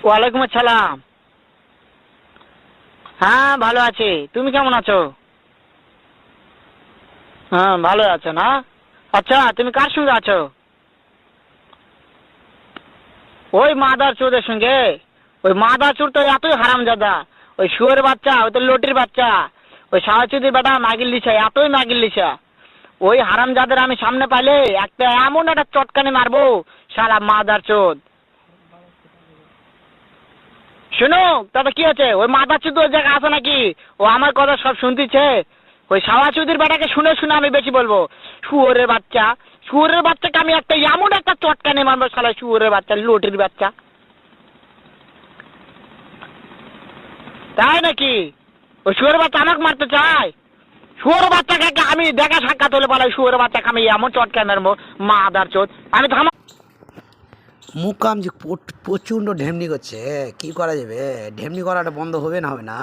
ওয়ালাইকুম আসসালাম। হ্যাঁ ভালো আছি, তুমি কেমন আছো? হ্যাঁ ভালো আছো না? আচ্ছা তুমি কার সঙ্গে আছো? ওই মাদার চোদের সঙ্গে। ওই মাদার চোর তো এতই হারামজাদা। ওই শুয়োর বাচ্চা, ওই তো লটির বাচ্চা, ওই সাহাচুদির বেটা মাগিল লিছা, এতই মাগিল লিছা। ওই হারামজাদের আমি সামনে পাইলে একটা এমন একটা চটকানি মারবো, শালা মাদার চোদ। শুনো, তবে কি আছে, ওই মাদার চোদ ওই জায়গায় আছে নাকি? ও আমার কথা সব শুনতেছে। ওই সাওয়াচুদির বেটাকে শুনে শুনে আমি বেশি বলবো। শুয়োরের বাচ্চা, শুয়োরের বাচ্চাকে আমি একটা এমন একটা চটকানি মারবো, শালা শুয়োরের বাচ্চা, লটির বাচ্চা। তাই নাকি? ওই শুয়োরের বাচ্চা আমাকে মারতে চায়? শুয়োরের বাচ্চাকে আমি দেখা সাক্ষাৎ হলে বলে শুয়োরের বাচ্চাকে আমি এমন চটকানি মারবো, মাদার চোদ। আমি থামা। মুকাম যে প্রচণ্ড ঢেমনি করছে, কি করা যাবে? ঢেমনি করাটা বন্ধ হবে না, হবে না?